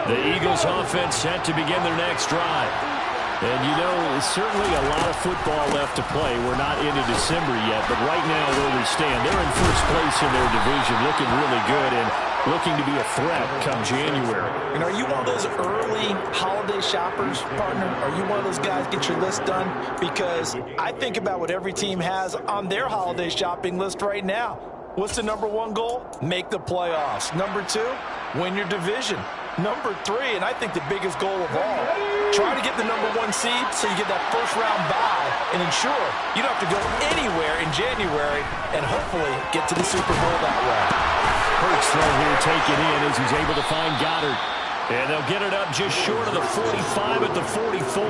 The Eagles offense set to begin their next drive. And, you know, certainly a lot of football left to play. We're not into December yet, but right now where we stand, they're in first place in their division, looking really good and looking to be a threat come January. And are you one of those early holiday shoppers, partner? Are you one of those guys get your list done? Because I think about what every team has on their holiday shopping list right now. What's the number one goal? Make the playoffs. Number two, win your division. Number three, and I think the biggest goal of all, try to get the number one seed so you get that first round bye and ensure you don't have to go anywhere in January and hopefully get to the Super Bowl that way. Hurts throw here taken in as he's able to find Goddard. And they'll get it up just short of the 45 at the 44.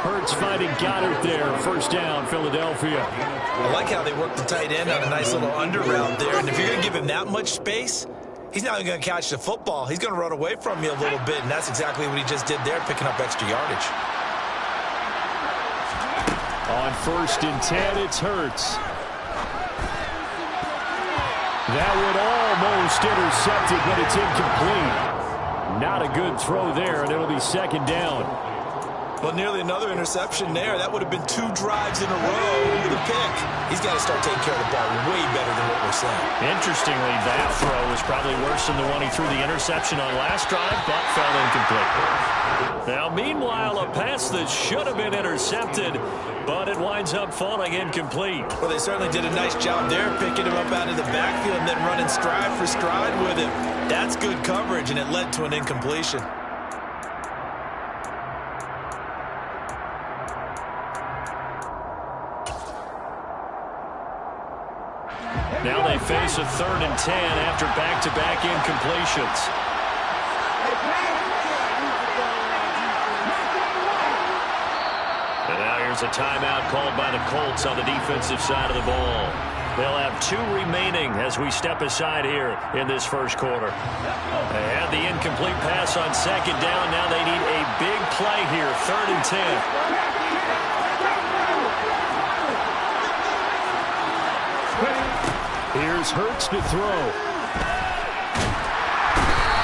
Hurts finding Goddard there. First down, Philadelphia. I like how they work the tight end on a nice little under route there. And if you're going to give him that much space, he's not even going to catch the football. He's going to run away from you a little bit, and that's exactly what he just did there, picking up extra yardage. On 1st and 10, it's Hurts. That would almost intercept it, but it's incomplete. Not a good throw there, and it'll be 2nd down. Well, nearly another interception there. That would have been 2 drives in a row with a pick. He's got to start taking care of the ball way better than what we're saying. Interestingly, that throw was probably worse than the one he threw the interception on last drive, but fell incomplete. Now, meanwhile, a pass that should have been intercepted, but it winds up falling incomplete. Well, they certainly did a nice job there, picking him up out of the backfield and then running stride for stride with him. That's good coverage, and it led to an incompletion. Now they face a 3rd and 10 after back-to-back incompletions. And now here's a timeout called by the Colts on the defensive side of the ball. They'll have 2 remaining as we step aside here in this first quarter. They had the incomplete pass on 2nd down. Now they need a big play here, 3rd and 10. Here's Hurts to throw.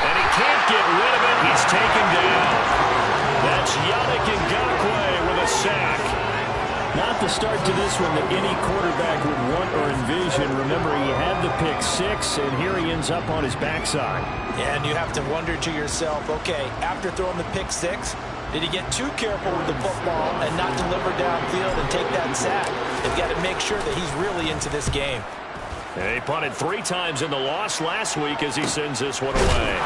And he can't get rid of it. He's taken down. That's Yannick Ngakoue with a sack. Not the start to this one that any quarterback would want or envision. Remember, he had the pick 6, and here he ends up on his backside. Yeah, and you have to wonder to yourself, okay, after throwing the pick 6, did he get too careful with the football and not deliver downfield and take that sack? They've got to make sure that he's really into this game. And he punted 3 times in the loss last week as he sends this one away.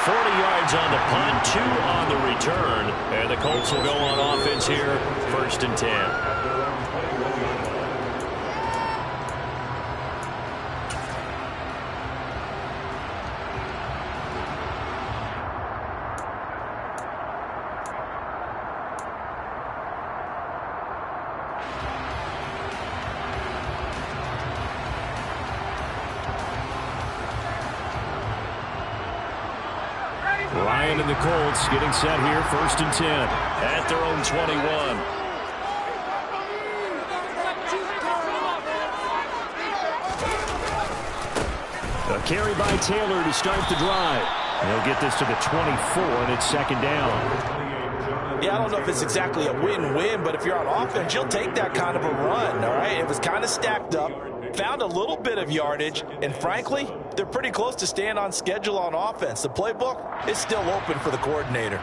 40 yards on the punt, 2 on the return. And the Colts will go on offense here, 1st and 10. Ryan and the Colts getting set here, 1st and 10 at their own 21. A carry by Taylor to start the drive. He'll get this to the 24, and it's 2nd down. Yeah, I don't know if it's exactly a win-win, but if you're on offense, you'll take that kind of a run, all right? It was kind of stacked up, found a little bit of yardage, and frankly, they're pretty close to staying on schedule on offense. The playbook is still open for the coordinator.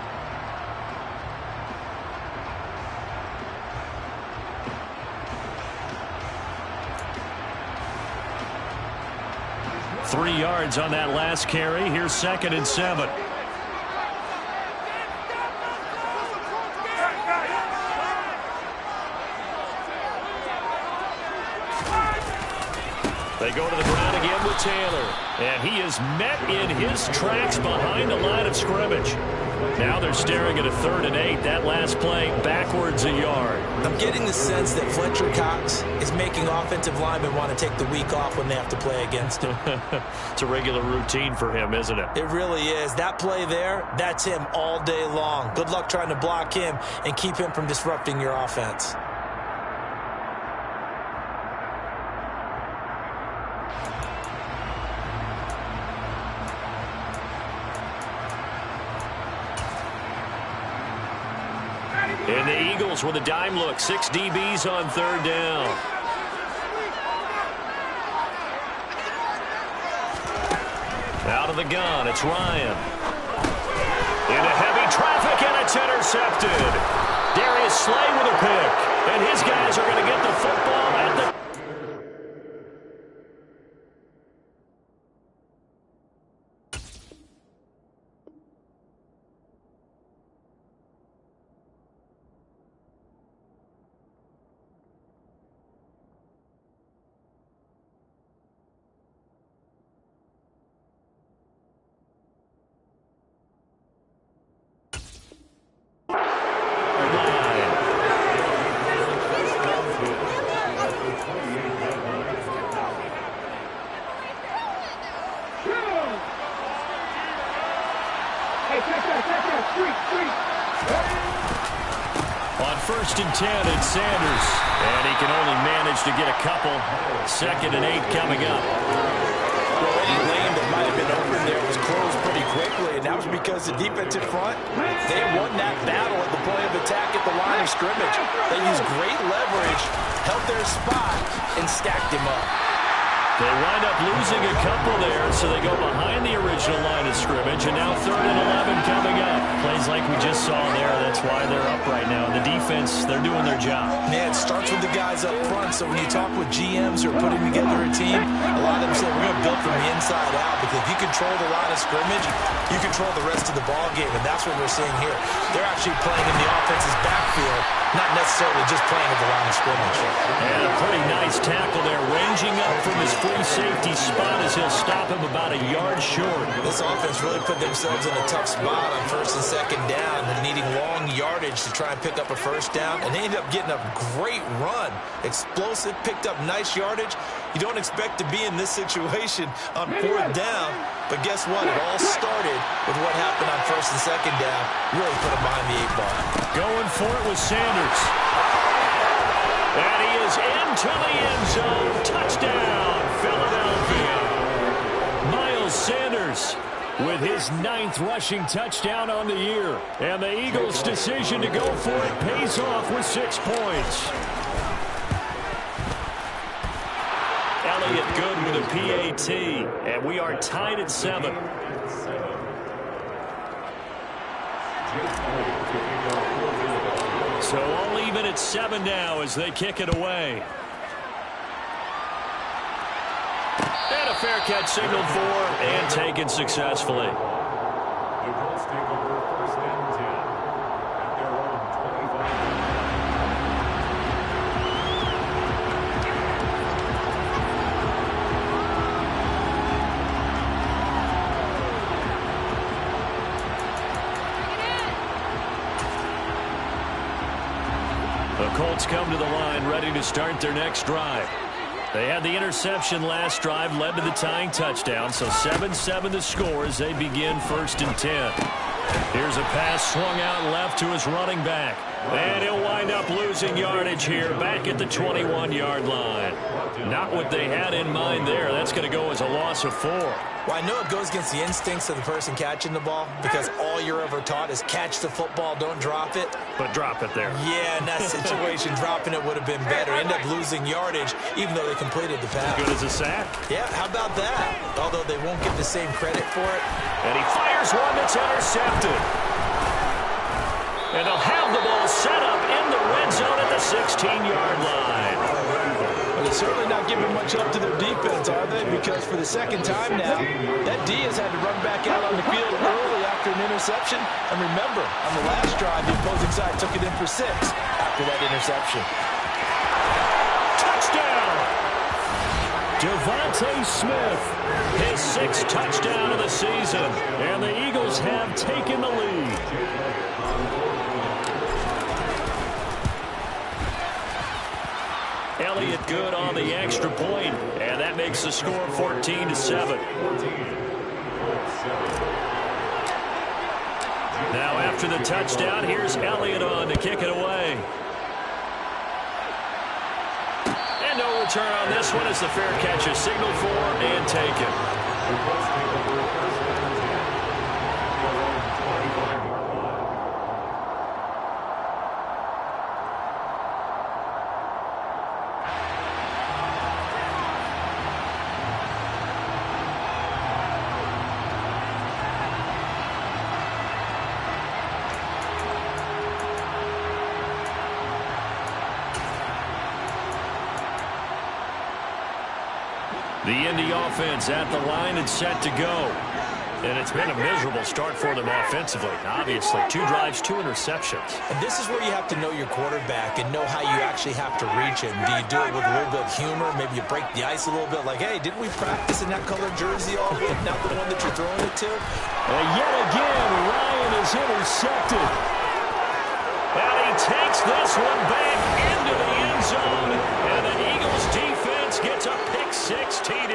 Three yards on that last carry. Here's 2nd and 7. They go to the ground again with Taylor. And he is met in his tracks behind the line of scrimmage. Now they're staring at a 3rd and 8. That last play backwards a yard. I'm getting the sense that Fletcher Cox is making offensive linemen want to take the week off when they have to play against him. It's a regular routine for him, isn't it? It really is. That play there, that's him all day long. Good luck trying to block him and keep him from disrupting your offense. And the Eagles with a dime look. 6 DBs on third down. Out of the gun, it's Ryan. Into heavy traffic, and it's intercepted. Darius Slay with a pick. And his guys are going to get the football at the... On 1st and 10, it's Sanders. And he can only manage to get a couple. 2nd and 8 coming up. Well, any lane that might have been open there was closed pretty quickly, and that was because the defensive front, they won that battle at the point of attack at the line of scrimmage. They used great leverage, held their spot, and stacked him up. They wind up losing a couple there, so they go behind the original line of scrimmage, and now 3rd and 11 coming up. Plays like we just saw there. That's why they're up right now. The defense, they're doing their job. Yeah, it starts with the guys up front, so when you talk with GMs who are putting together a team, a lot of them say we're going to build from the inside out, because if you control the line of scrimmage, you control the rest of the ball game, and that's what we're seeing here. They're actually playing in the offense's backfield, not necessarily just playing at the line of scrimmage. And a pretty nice tackle there, ranging up from his free safety spot as he'll stop him about a yard short. This offense really put themselves in a tough spot on 1st and 2nd down and needing long yardage to try and pick up a 1st down, and they ended up getting a great run. Explosive, picked up nice yardage. You don't expect to be in this situation on 4th down, but guess what? It all started with what happened on 1st and 2nd down. Really put them behind the 8 ball. Going for it with Sanders. And he is into the end zone. Touchdown, Philadelphia. Miles Sanders with his 9th rushing touchdown on the year. And the Eagles' decision to go for it pays off with 6 points. Elliott good with a PAT. And we are tied at 7. So all even at 7 now as they kick it away. And a fair catch signaled for and taken successfully. The Colts come to the line ready to start their next drive. They had the interception last drive, led to the tying touchdown, so 7-7 the score as they begin 1st and 10. Here's a pass swung out left to his running back. And he'll wind up losing yardage here back at the 21-yard line. Not what they had in mind there. That's going to go as a loss of 4. Well, I know it goes against the instincts of the person catching the ball, because all you're ever taught is catch the football, don't drop it. But drop it there. Yeah, in that situation, dropping it would have been better. End up losing yardage, even though they completed the pass. As good as a sack. Yeah, how about that? Although they won't get the same credit for it. And he fires one that's intercepted. And they'll have the ball set up in the red zone at the 16-yard line. Well, they're certainly not giving much up to their defense, are they? Because for the 2nd time now, that D has had to run back out on the field early after an interception. And remember, on the last drive, the opposing side took it in for 6 after that interception. Touchdown! Devontae Smith, his 6th touchdown of the season. And the Eagles have taken the lead. Elliott good on the extra point, and that makes the score 14-7. Now after the touchdown, here's Elliott on to kick it away. And no return on this one as the fair catch is signaled for and taken. The Indy offense at the line and set to go. And it's been a miserable start for them offensively. Obviously, 2 drives, 2 interceptions. And this is where you have to know your quarterback and know how you actually have to reach him. Do you do it with a little bit of humor? Maybe you break the ice a little bit like, hey, didn't we practice in that colored jersey all week? Not the one that you're throwing it to? And yet again, Ryan is intercepted. And he takes this one back into the end zone. And the Eagles defense gets a pick-6 TD.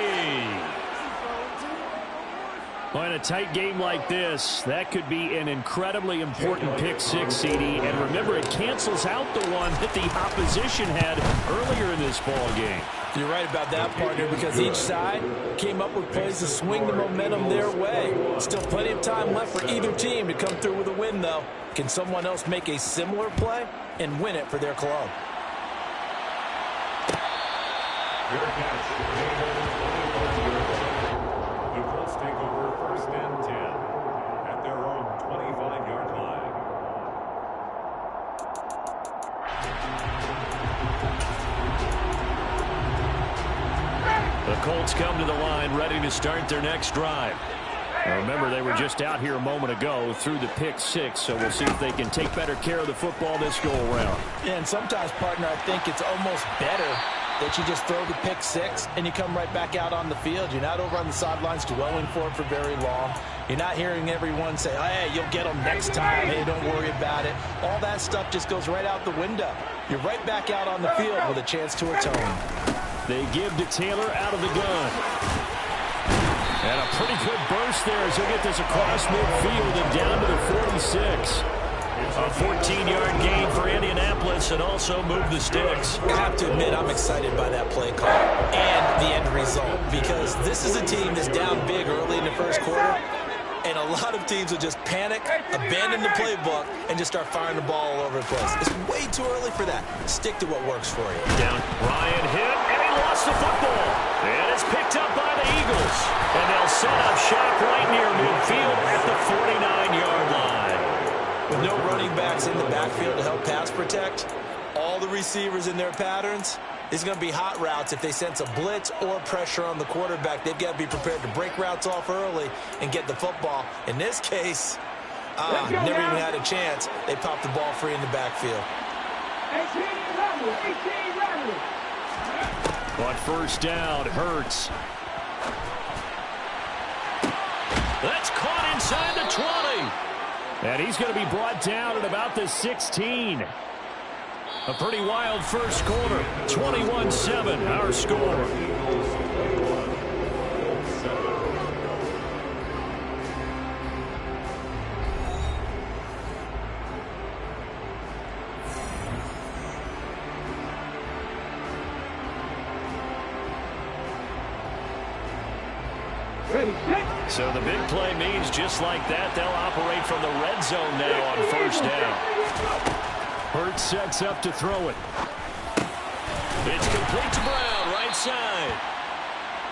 Well, in a tight game like this, that could be an incredibly important pick-6, CD. And remember, it cancels out the one that the opposition had earlier in this ball game. You're right about that, partner, because each side came up with plays to swing the momentum their way. Still plenty of time left for either team to come through with a win, though. Can someone else make a similar play and win it for their club? The Colts come to the line ready to start their next drive. Now remember, they were just out here a moment ago through the pick-6, so we'll see if they can take better care of the football this go-around. Yeah, and sometimes, partner, I think it's almost better that you just throw the pick-6 and you come right back out on the field. You're not over on the sidelines dwelling for it for very long. You're not hearing everyone say, oh, hey, you'll get them next time. Hey, don't worry about it. All that stuff just goes right out the window. You're right back out on the field with a chance to atone. They give to Taylor out of the gun. And a pretty good burst there as he'll get this across midfield and down to the 46. A 14-yard gain for Indianapolis and also move the sticks. I have to admit, I'm excited by that play call and the end result, because this is a team that's down big early in the first quarter, and a lot of teams will just panic, abandon the playbook, and just start firing the ball all over the place. It's way too early for that. Stick to what works for you. Down, Ryan hit, and he lost the football. And it's picked up by the Eagles. And they'll set up shop right near midfield at the 49-yard line. With no running backs in the backfield to help pass protect, all the receivers in their patterns, it's going to be hot routes. If they sense a blitz or pressure on the quarterback, they've got to be prepared to break routes off early and get the football. In this case, never even had a chance. They popped the ball free in the backfield. But first down, Hurts. That's caught inside the 20. And he's going to be brought down at about the 16. A pretty wild first quarter. 21-7, our score. So the big play means just like that, they'll operate from the red zone now on first down. Hurts sets up to throw it. It's complete to Brown, right side.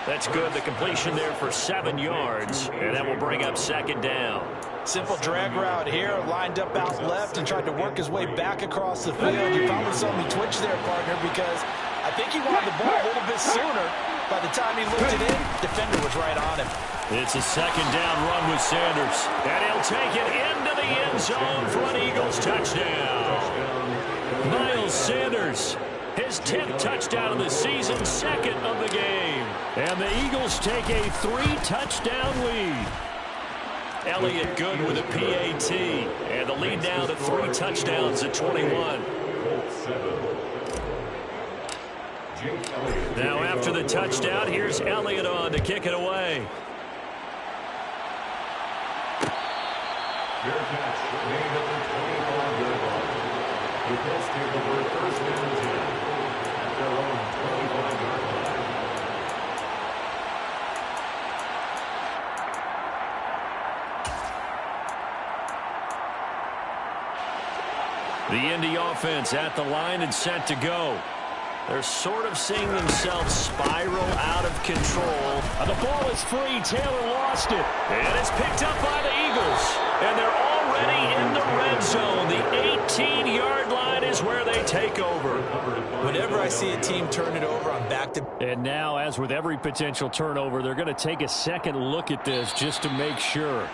That's good. The completion there for 7 yards, and that will bring up second down. Simple drag route here, lined up out left and tried to work his way back across the field. You probably saw me twitch there, partner, because I think he wanted the ball a little bit sooner. By the time he looked it in, defender was right on him. It's a second down run with Sanders. And he'll take it into the end zone for an Eagles touchdown. Miles Sanders, his 10th touchdown of the season, second of the game. And the Eagles take a 3-touchdown lead. Elliott good with a PAT. And the lead now to 3 touchdowns at 21. Now after the touchdown, here's Elliott on to kick it away. Fair catch, made at the 25-yard line. The Colts take over first and 10 at their own 25-yard line. The Indy offense at the line and set to go. They're sort of seeing themselves spiral out of control. The ball is free. Taylor lost it. And it's picked up by the Eagles. And they're already in the red zone. The 18-yard line is where they take over. Whenever I see a team turn it over on back-to-back, And now, as with every potential turnover, they're going to take a second look at this just to make sure.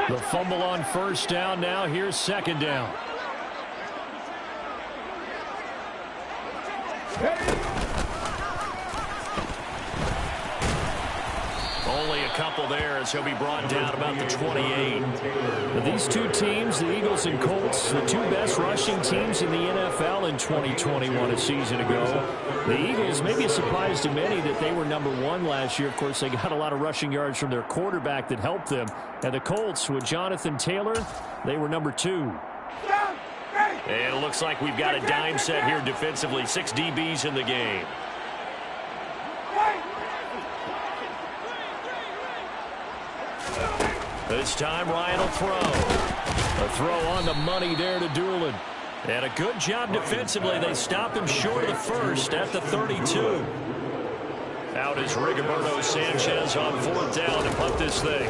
The fumble on first down. Now here's second down. Only a couple there as he'll be brought down about the 28. But these two teams, the Eagles and Colts, the two best rushing teams in the NFL in 2021 a season ago. The Eagles, maybe a surprise to many that they were #1 last year. Of course, they got a lot of rushing yards from their quarterback that helped them. And the Colts, with Jonathan Taylor, they were #2. And it looks like we've got a dime set here defensively. 6 DBs in the game. This time, Ryan will throw. A throw on the money there to Doolin. And a good job defensively. They stop him short of the first at the 32. Out is Rigoberto Sanchez on 4th down to punt this thing.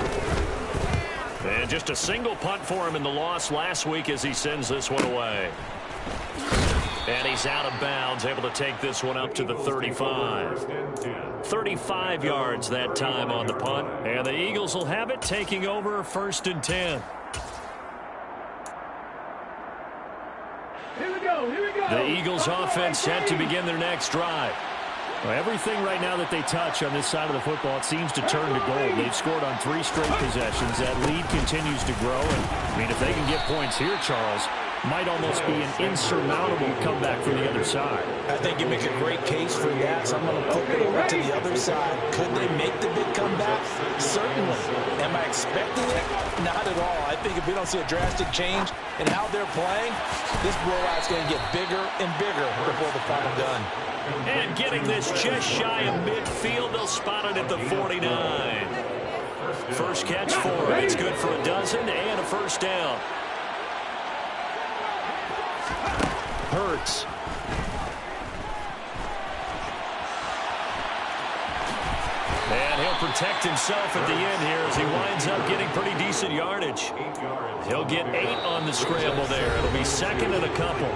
And just a single punt for him in the loss last week as he sends this one away. And he's out of bounds, able to take this one up to the 35. 35 yards that time on the punt. And the Eagles will have it, taking over 1st and 10. Here we go. The Eagles offense set to begin their next drive. Well, everything right now that they touch on this side of the football, it seems to turn to gold. They've scored on 3 straight possessions. That lead continues to grow. And, I mean, if they can get points here, Charles, might almost be an insurmountable comeback from the other side. I think you make a great case for that, so I'm going to put it over to the other side. Could they make the big comeback? Certainly. Am I expecting it? Not at all. I think if we don't see a drastic change in how they're playing, this blowout's going to get bigger and bigger before the final gun. And getting this just shy of midfield, they'll spot it at the 49. First catch for him. It's good for a dozen and a first down. Hurts. And he'll protect himself at the end here as he winds up getting pretty decent yardage. He'll get 8 on the scramble there. It'll be 2nd and a couple.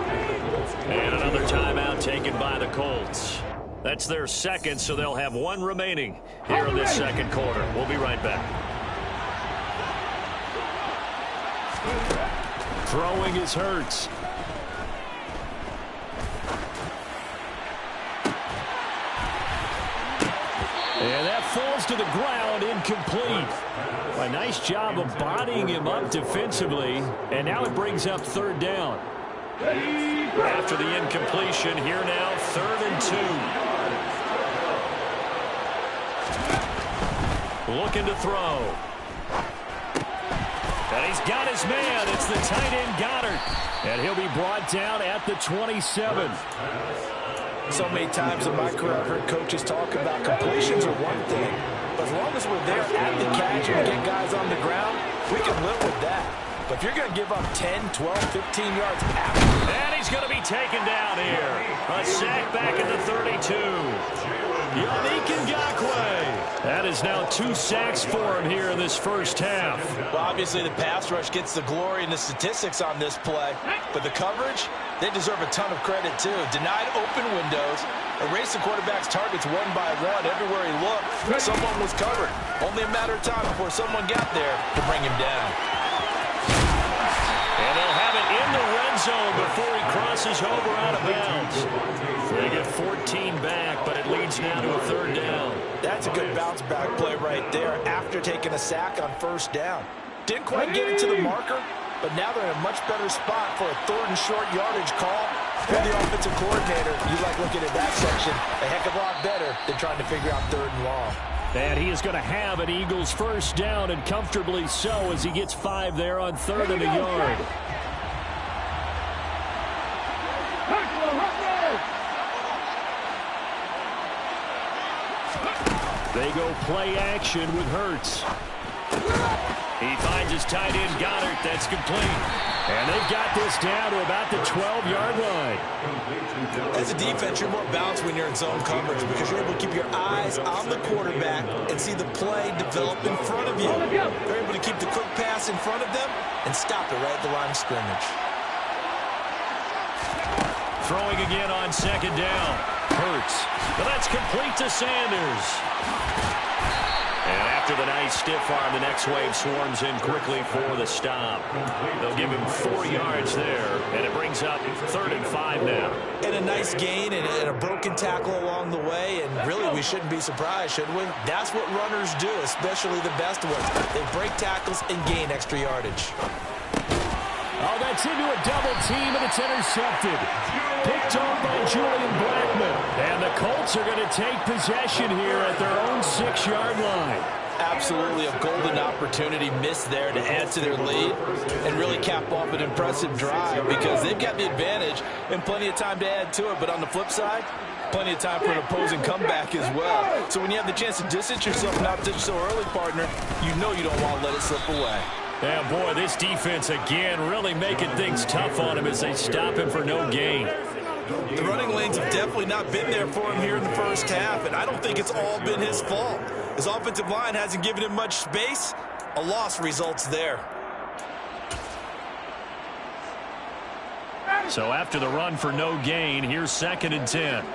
And another timeout taken by the Colts. That's their 2nd, so they'll have 1 remaining here in this 2nd quarter. We'll be right back. Throwing is Hurts. And that falls to the ground, incomplete. A nice job of bodying him up defensively. And now it brings up 3rd down. After the incompletion, here now, 3rd and 2. Looking to throw. And he's got his man. It's the tight end Goddard. And he'll be brought down at the 27. So many times in my career, I've heard coaches talk about completions are one thing, but as long as we're there at the catch and get guys on the ground, we can live with that. But if you're going to give up 10, 12, 15 yards after. And he's going to be taken down here. A sack back at the 32. Yannick Ngakoue. That is now 2 sacks for him here in this first half. Well, obviously the pass rush gets the glory and the statistics on this play, but the coverage, they deserve a ton of credit too. Denied open windows, erased the quarterback's targets one by one. Everywhere he looked, someone was covered. Only a matter of time before someone got there to bring him down. And they'll have it in the red zone before he crosses over out of bounds. They get 14 back, but it leads now to a 3rd down. That's a good bounce back play right there after taking a sack on 1st down. Didn't quite get it to the marker, but now they're in a much better spot for a 3rd and short yardage call. If you're the offensive coordinator, you like looking at that section a heck of a lot better than trying to figure out 3rd and long. And he is going to have an Eagles first down, and comfortably so as he gets 5 there on 3rd and a yard. They go play action with Hurts. He finds his tight end, Goddard. That's complete. And they've got this down to about the 12-yard line. As a defense, you're more balanced when you're in zone coverage because you're able to keep your eyes on the quarterback and see the play develop in front of you. You're able to keep the quick pass in front of them and stop it right at the line of scrimmage. Throwing again on second down. Hurts. But that's complete to Sanders. And after the nice stiff arm, the next wave swarms in quickly for the stop. They'll give him 4 yards there, and it brings up 3rd and 5 now. And a nice gain and a broken tackle along the way, and really we shouldn't be surprised, should we? That's what runners do, especially the best ones. They break tackles and gain extra yardage. Oh, that's into a double team, and it's intercepted. Picked off by Julian Blackman. And the Colts are going to take possession here at their own 6-yard line. Absolutely a golden opportunity missed there to add to their lead and really cap off an impressive drive because they've got the advantage and plenty of time to add to it. But on the flip side, plenty of time for an opposing comeback as well. So when you have the chance to distance yourself and not ditch so early, partner, you know you don't want to let it slip away. Yeah, boy, this defense again really making things tough on him as they stop him for no gain. The running lanes have definitely not been there for him here in the first half, and I don't think it's all been his fault. His offensive line hasn't given him much space. A loss results there. So after the run for no gain, here's 2nd and 10.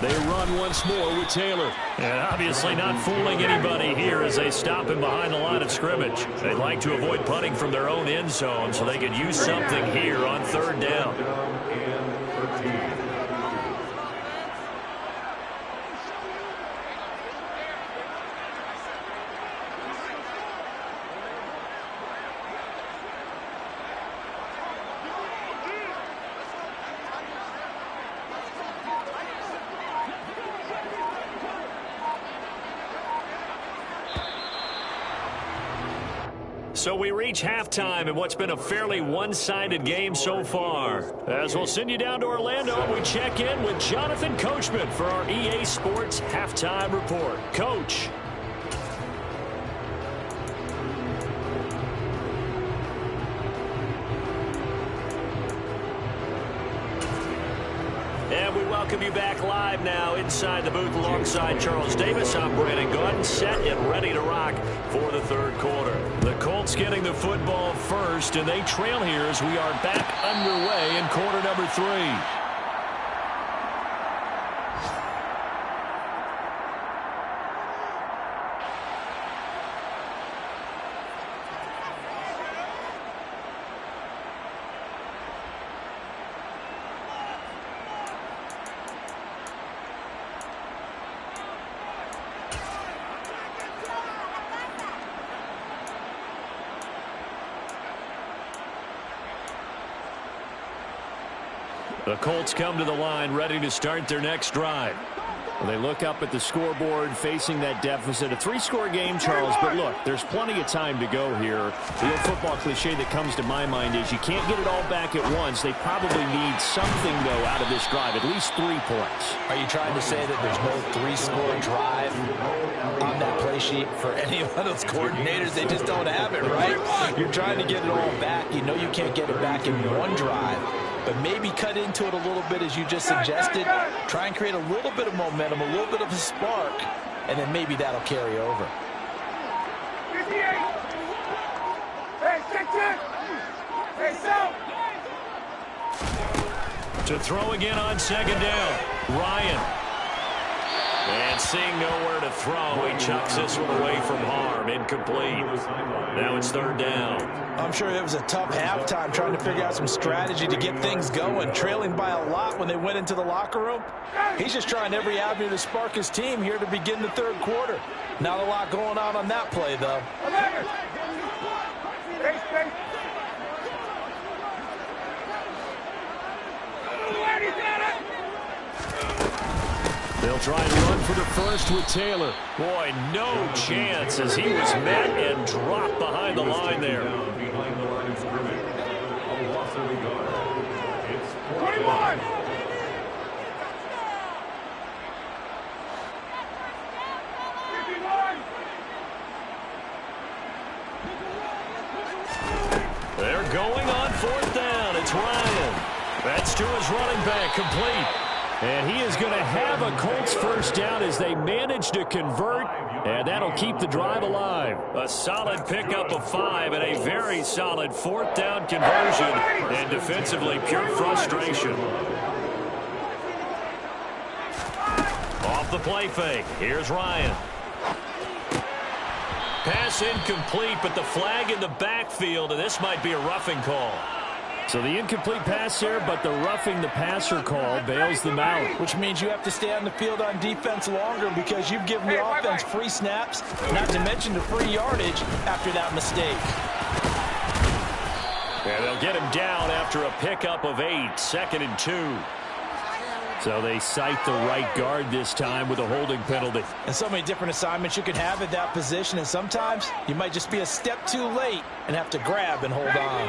They run once more with Taylor. And obviously not fooling anybody here as they stop him behind the line of scrimmage. They'd like to avoid punting from their own end zone so they could use something here on 3rd down. So we reach halftime in what's been a fairly one-sided game so far. As we'll send you down to Orlando, we check in with Jonathan Coachman for our EA Sports Halftime Report. Coach. And we welcome you back live now inside the booth alongside Charles Davis. I'm Brandon Gordon, set and ready to rock for the 3rd quarter. The Colts getting the football first, and they trail here as we are back underway in quarter number 3. The Colts come to the line ready to start their next drive. Well, they look up at the scoreboard facing that deficit. A 3-score game, Charles, but look, there's plenty of time to go here. The old football cliche that comes to my mind is you can't get it all back at once. They probably need something, though, out of this drive, at least 3 points. Are you trying to say that there's no 3-score drive on that play sheet for any of those coordinators? They just don't have it, right? You're trying to get it all back. You know you can't get it back in one drive. But maybe cut into it a little bit as you just suggested. Try and create a little bit of momentum, a little bit of a spark, and then maybe that'll carry over. To throw again on 2nd down, Ryan. And seeing nowhere to throw, he chucks this one away from harm. Incomplete. Now it's 3rd down. I'm sure it was a tough halftime trying to figure out some strategy to get things going. Trailing by a lot when they went into the locker room. He's just trying every avenue to spark his team here to begin the 3rd quarter. Not a lot going on that play, though. They'll try and run for the first with Taylor. Boy, no chance as he was met and dropped behind the line there. That's to his running back, complete. And he is going to have a Colts first down as they manage to convert, and that'll keep the drive alive. A solid pickup of 5 and a very solid 4th down conversion, and defensively pure frustration. Off the play fake, here's Ryan. Pass incomplete, but the flag in the backfield, and this might be a roughing call. So the incomplete pass there, but the roughing the passer call bails them out. Which means you have to stay on the field on defense longer because you've given the offense free snaps, not to mention the free yardage after that mistake. And they'll get him down after a pickup of 8, 2nd and 2. So they cite the right guard this time with a holding penalty. And so many different assignments you can have at that position, and sometimes you might just be a step too late and have to grab and hold on.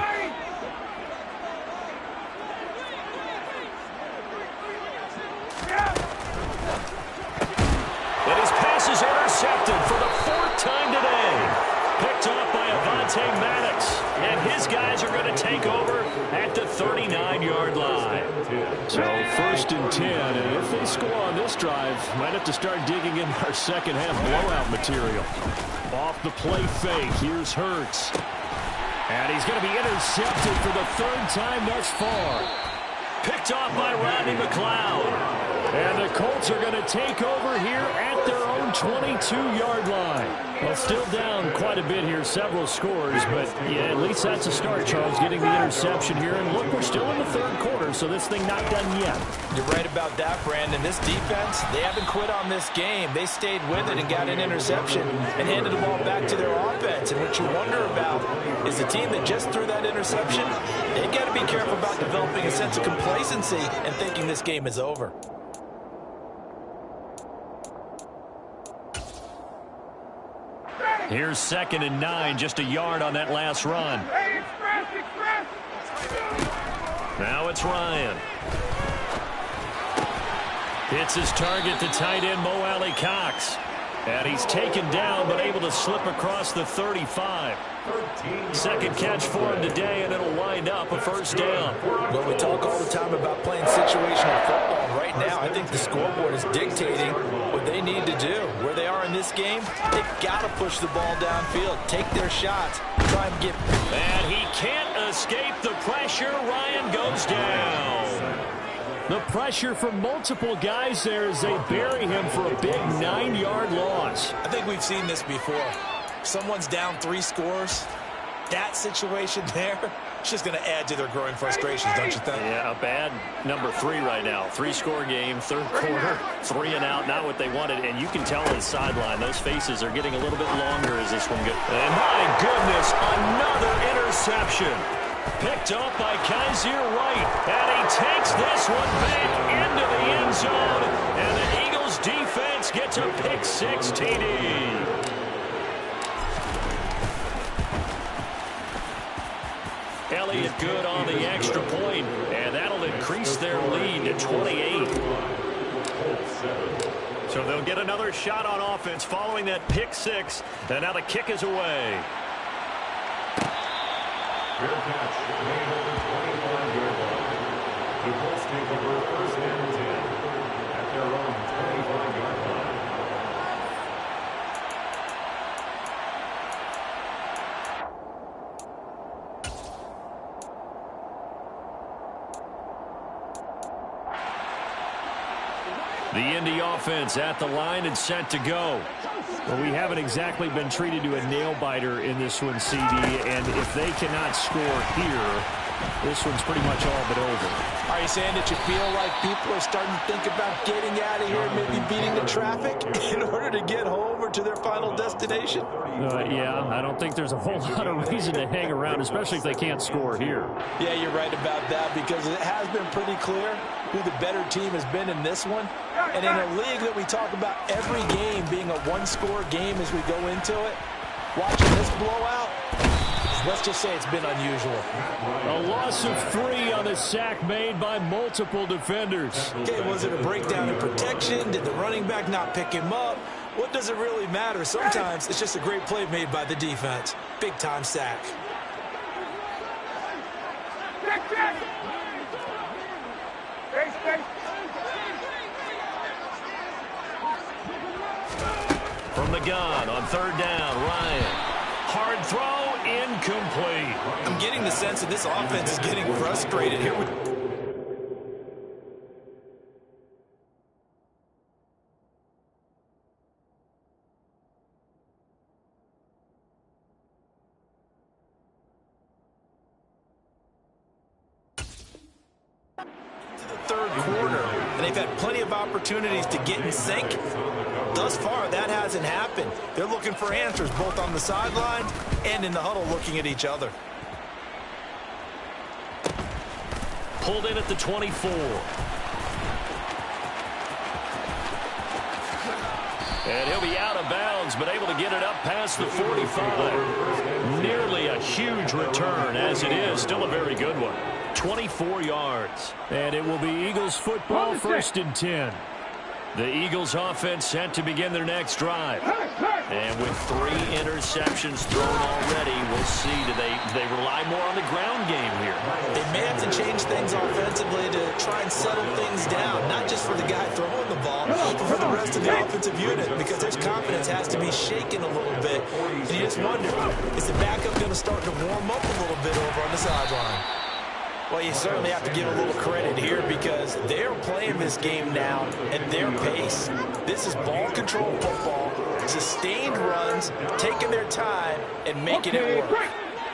And his pass is intercepted for the 4th time today. Picked off by Maddox. And his guys are going to take over at the 39-yard line. So 1st and 10. And if they score on this drive, might have to start digging in our second half blowout material. Off the play fake. Here's Hurts. And he's going to be intercepted for the 3rd time thus far. Picked off by Rodney McLeod. And the Colts are going to take over here at their own 22-yard line. Well, still down quite a bit here, several scores, but yeah, at least that's a start, Charles, getting the interception here. And look, we're still in the 3rd quarter, so this thing not done yet. You're right about that, Brandon. This defense, they haven't quit on this game. They stayed with it and got an interception and handed the ball back to their offense. And what you wonder about is the team that just threw that interception, they got to be careful about developing a sense of complacency and thinking this game is over. Here's 2nd and 9, just a yard on that last run. Now it's Ryan. Hits his target to tight end Mo Alley-Cox. And he's taken down but able to slip across the 35. 2nd catch for him today, and it'll wind up a 1st down. Well, we talk all the time about playing situational football. Right now, I think the scoreboard is dictating what they need to do. Where they are in this game, they've got to push the ball downfield, take their shots, try and get... And he can't escape the pressure. Ryan goes down. The pressure from multiple guys there as they bury him for a big 9-yard loss. I think we've seen this before. Someone's down 3 scores. That situation there, it's just going to add to their growing frustrations, don't you think? Yeah, a bad number 3 right now. 3-score game, 3rd quarter, 3 and out, not what they wanted. And you can tell on the sideline, those faces are getting a little bit longer as this one goes. And my goodness, another interception. Picked up by Kaiser White. And he takes this one back into the end zone. And the Eagles defense gets a pick-6 TD. Elliott good on the extra point, and that'll increase their lead to 28. So they'll get another shot on offense following that pick-6, and now the kick is away. Fair catch made at the 25-yard line. The Colts take over 1st and 10 at their own 25-yard line. The Indy offense at the line and set to go. Well, we haven't exactly been treated to a nail-biter in this one, CD, and if they cannot score here, this one's pretty much all but over. Are you saying that you feel like people are starting to think about getting out of here, maybe beating the traffic in order to get home or to their final destination? Yeah, I don't think there's a whole lot of reason to hang around, especially if they can't score here. Yeah, you're right about that, because it has been pretty clear who the better team has been in this one. And in a league that we talk about every game being a one-score game as we go into it, watching this blowout, let's just say it's been unusual. A loss of 3 on the sack made by multiple defenders. Okay, was it a breakdown in protection? Did the running back not pick him up? What does it really matter? Sometimes it's just a great play made by the defense. Big-time sack. From the gun on third down, Ryan. Hard throw, incomplete. I'm getting the sense that this offense is getting frustrated here with third quarter, and they've had plenty of opportunities to get in sync. Thus far, that hasn't happened. They're looking for answers both on the sidelines and in the huddle looking at each other. Pulled in at the 24. And he'll be out of bounds, but able to get it up past the 45. Nearly a huge return as it is. Still a very good one. 24 yards. And it will be Eagles football, 1st and 10. The Eagles offense set to begin their next drive. And with 3 interceptions thrown already, we'll see. Do they rely more on the ground game here? They may have to change things offensively to try and settle things down, not just for the guy throwing the ball, but for the rest of the offensive unit, because their confidence has to be shaken a little bit. And you just wonder, is the backup going to start to warm up a little bit over on the sideline? Well, you certainly have to give a little credit here because they're playing this game now at their pace. This is ball control football, sustained runs, taking their time and making it work.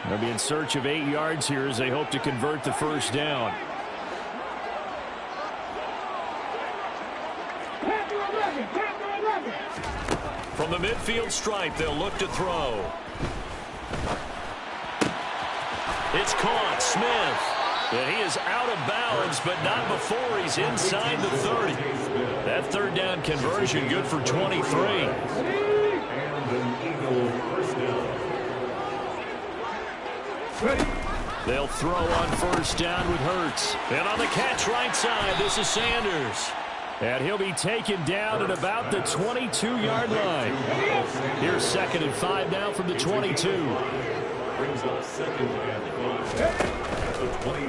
They'll be in search of 8 yards here as they hope to convert the first down. From the midfield stripe, they'll look to throw. It's caught. Smith. And he is out of bounds, but not before he's inside the 30. That third down conversion good for 23. And an Eagle first down. They'll throw on first down with Hurts. And on the catch right side, this is Sanders. And he'll be taken down at about the 22-yard line. Here's 2nd and 5 now from the 22. Brings up 2nd and 5.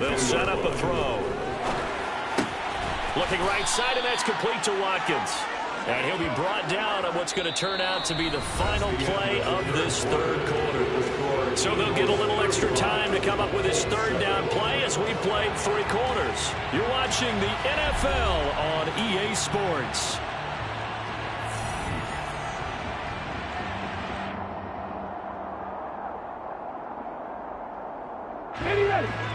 They'll set up a throw. Looking right side, and that's complete to Watkins. And he'll be brought down on what's going to turn out to be the final play of this third quarter. So they'll get a little extra time to come up with this third down play as we played 3 quarters. You're watching the NFL on EA Sports.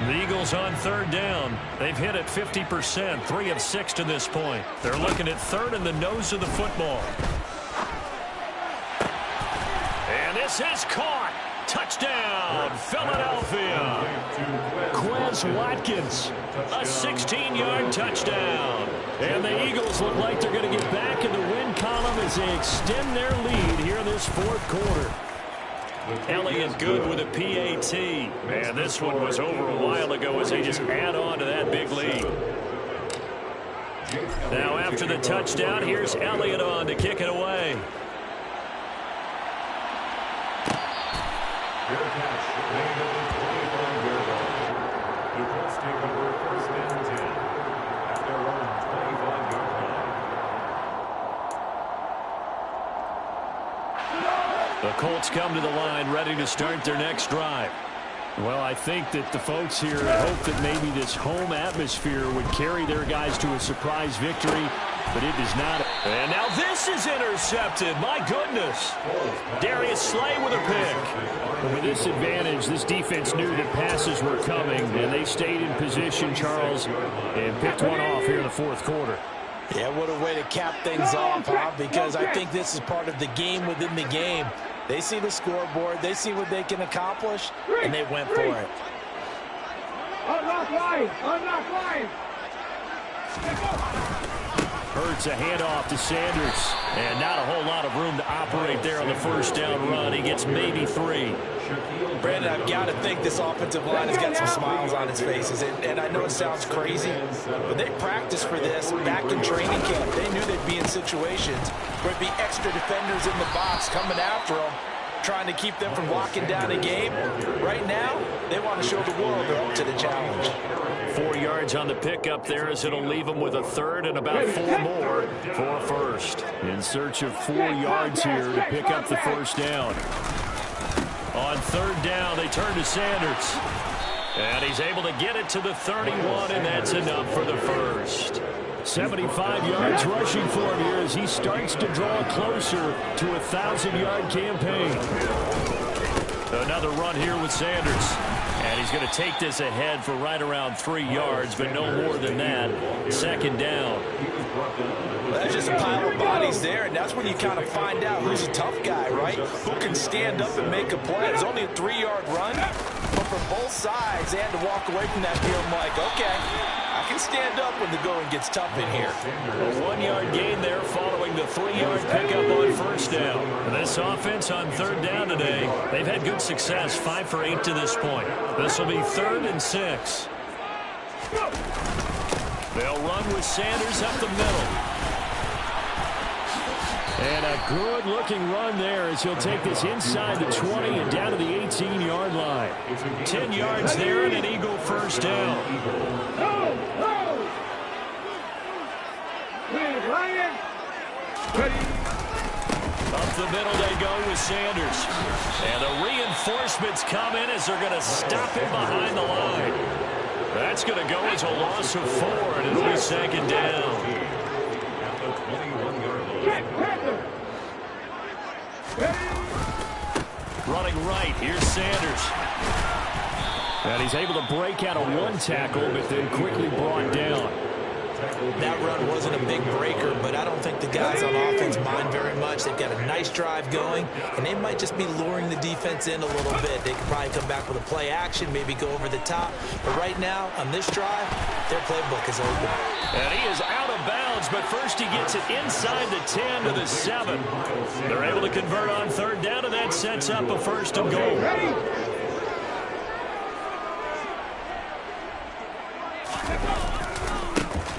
The Eagles on third down. They've hit it 50%, 3 of 6 to this point. They're looking at third in the nose of the football. And this is caught. Touchdown, Philadelphia. Quez Watkins, a 16-yard touchdown. And the Eagles look like they're going to get back in the win column as they extend their lead here in this 4th quarter. Elliott good with a PAT. And this one was over a while ago as they just add on to that big lead. Now after the touchdown, here's Elliott on to kick it away. Fair catch, made at the 25-yard line. The Colts take over 1st and 10 at their own 25-yard line. The Colts come to the line ready to start their next drive. Well, I think that the folks here hope that maybe this home atmosphere would carry their guys to a surprise victory, but it does not. And now this is intercepted. My goodness. Darius Slay with a pick. With this advantage, this defense knew that passes were coming, and they stayed in position, Charles, and picked one off here in the 4th quarter. Yeah, what a way to cap things off, huh? Because I think this is part of the game within the game. They see the scoreboard, they see what they can accomplish, and they went for it. Unlock line! Unlock line! Hurts a handoff to Sanders. And not a whole lot of room to operate there on the first down run. He gets maybe 3. Brandon, I've got to think this offensive line has got some smiles on its faces. And I know it sounds crazy, but they practiced for this back in training camp. They knew they'd be in situations where there'd be extra defenders in the box coming after them, trying to keep them from locking down a game. Right now, they want to show the world they're up to the challenge. 4 yards on the pickup there as it'll leave them with a third and about 4 more for first. In search of 4 yards here to pick up the first down. On third down, they turn to Sanders. And he's able to get it to the 31, and that's enough for the first. 75 yards rushing for him here as he starts to draw closer to a 1,000-yard campaign. Another run here with Sanders. And he's going to take this ahead for right around 3 yards, but no more than that. Second down. That's just a pile of bodies there, and that's when you kind of find out who's a tough guy, right? Who can stand up and make a play. It's only a 3-yard run, but for both sides, they had to walk away from that feeling like, okay, I can stand up when the going gets tough in here. A 1-yard gain there following the 3-yard pickup on first down. This offense on third down today, they've had good success, 5 for 8 to this point. This will be 3rd and 6. They'll run with Sanders up the middle. And a good-looking run there as he'll take this inside the 20 and down to the 18-yard line. 10 yards there and an Eagle first down. Up the middle they go with Sanders. And the reinforcements come in as they're going to stop him behind the line. That's going to go as a loss of 4, and it'll be second down. Running right, here's Sanders. And he's able to break out of 1 tackle, but then quickly brought down. That run wasn't a big breaker, but I don't think the guys on offense mind very much. They've got a nice drive going, and they might just be luring the defense in a little bit. They could probably come back with a play action, maybe go over the top. But right now, on this drive, their playbook is open. And he is out of bounds, but first he gets it inside the 10 to the 7. They're able to convert on third down, and that sets up a 1st and goal.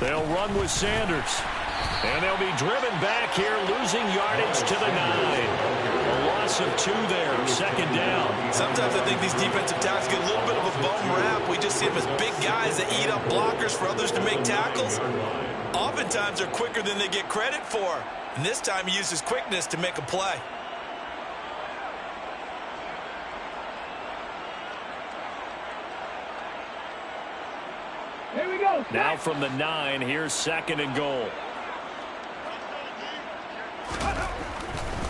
They'll run with Sanders. And they'll be driven back here, losing yardage to the 9. A loss of 2 there, second down. Sometimes I think these defensive tackles get a little bit of a bum rap. We just see them as big guys that eat up blockers for others to make tackles. Oftentimes they're quicker than they get credit for. And this time he uses quickness to make a play. Here we go. Now from the 9, here's 2nd and goal.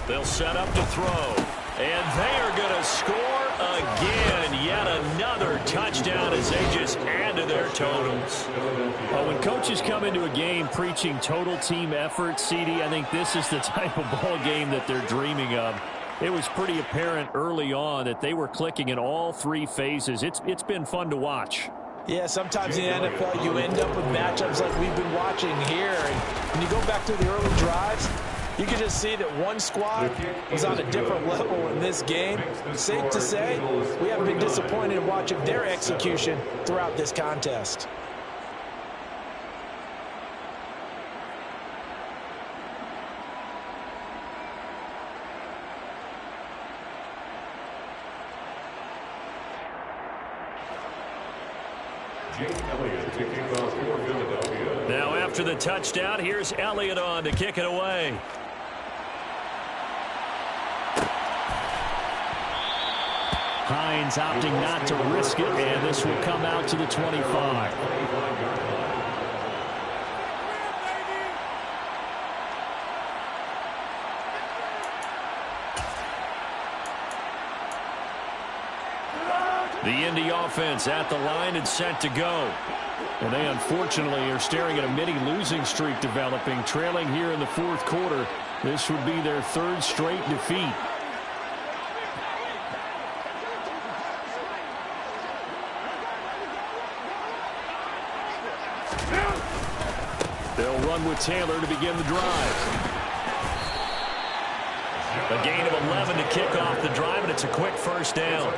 They'll set up to throw. And they are going to score again. Yet another touchdown as they just add to their totals. Well, when coaches come into a game preaching total team effort, CD, I think this is the type of ball game that they're dreaming of. It was pretty apparent early on that they were clicking in all 3 phases. It's been fun to watch. Yeah, sometimes in the NFL you end up with matchups like we've been watching here. And when you go back to the early drives, you can just see that one squad was on a different level in this game. Safe to say, we haven't been disappointed in watching their execution throughout this contest. Now after the touchdown, here's Elliott on to kick it away. Hines opting not to risk it, and this will come out to the 25. The Indy offense at the line and set to go. And they unfortunately are staring at a mini losing streak developing, trailing here in the 4th quarter. This would be their 3rd straight defeat. They'll run with Taylor to begin the drive. A gain of 11 to kick off the drive, and it's a quick first down.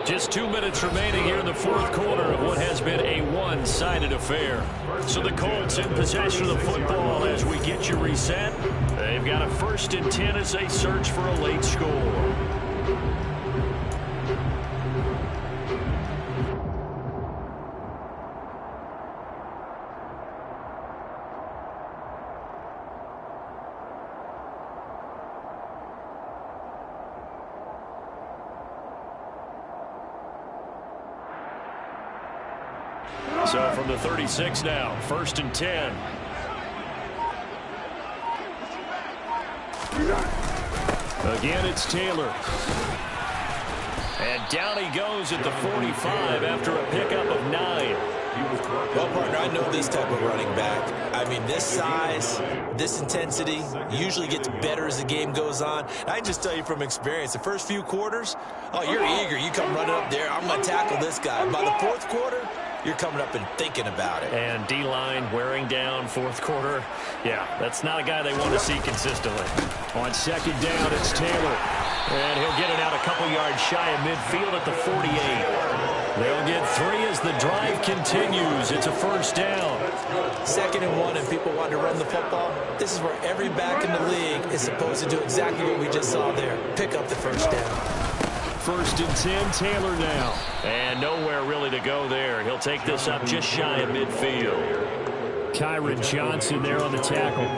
Just 2 minutes remaining here in the fourth quarter of what has been a one-sided affair. So the Colts in possession of the football as we get you reset. They've got a 1st and 10 as they search for a late score. So from the 36 now, 1st and 10. Again, it's Taylor. And down he goes at the 45 after a pickup of 9. Well, partner, I know this type of running back. I mean, this size, this intensity usually gets better as the game goes on. I can just tell you from experience, the first few quarters, oh, you're eager. You come running up there, I'm going to tackle this guy. By the fourth quarter, you're coming up and thinking about it. And D-line wearing down fourth quarter. Yeah, that's not a guy they want to see consistently. On 2nd down, it's Taylor. And he'll get it out a couple yards shy of midfield at the 48. They'll get 3 as the drive continues. It's a 1st down. 2nd and 1, and people want to run the football. This is where every back in the league is supposed to do exactly what we just saw there. Pick up the 1st down. 1st and 10, Taylor now. And nowhere really to go there. He'll take this up just shy of midfield. Kyron Johnson there on the tackle.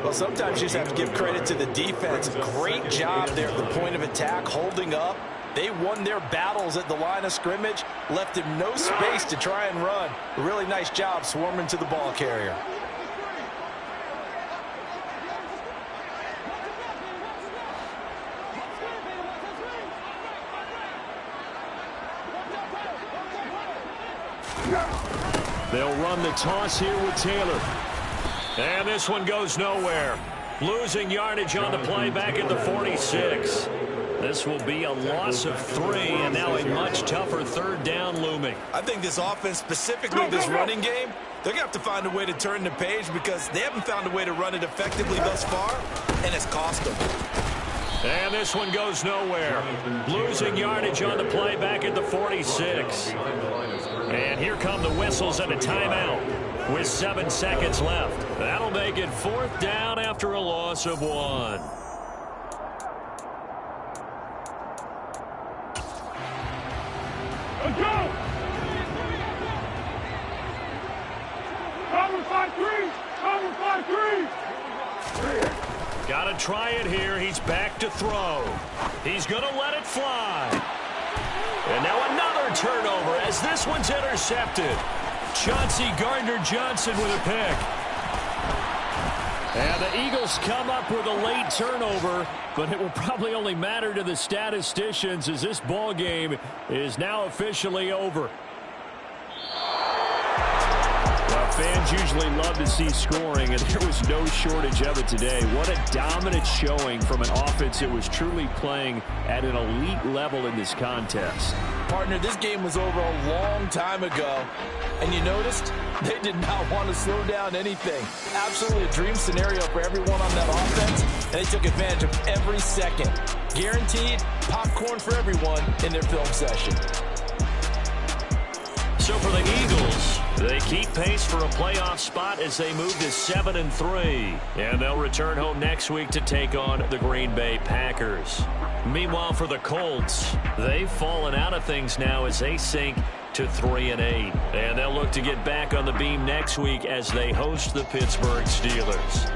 Well, sometimes you just have to give credit to the defense. Great job there at the point of attack, holding up. They won their battles at the line of scrimmage, left him no space to try and run. A really nice job swarming to the ball carrier. They'll run the toss here with Taylor. And this one goes nowhere. Losing yardage on the play back at the 46. This will be a loss of 3, and now a much tougher 3rd down looming. I think this offense, specifically this running game, they're going to have to find a way to turn the page because they haven't found a way to run it effectively thus far, and it's cost them. And this one goes nowhere. Losing yardage on the play back at the 46. And here come the whistles and a timeout with 7 seconds left. That'll make it 4th down after a loss of 1. Let's go! Cover 5-3! Cover 5-3! Got to try it here. He's back to throw. He's going to let it fly. And now another turnover as this one's intercepted. Chauncey Gardner-Johnson with a pick. And the Eagles come up with a late turnover, but it will probably only matter to the statisticians as this ball game is now officially over. Fans usually love to see scoring, and there was no shortage of it today. What a dominant showing from an offense that was truly playing at an elite level in this contest. Partner, this game was over a long time ago, and you noticed they did not want to slow down anything. Absolutely a dream scenario for everyone on that offense, and they took advantage of every second. Guaranteed popcorn for everyone in their film session. So for the Eagles, they keep pace for a playoff spot as they move to 7-3. And they'll return home next week to take on the Green Bay Packers. Meanwhile, for the Colts, they've fallen out of things now as they sink to 3-8. And they'll look to get back on the beam next week as they host the Pittsburgh Steelers.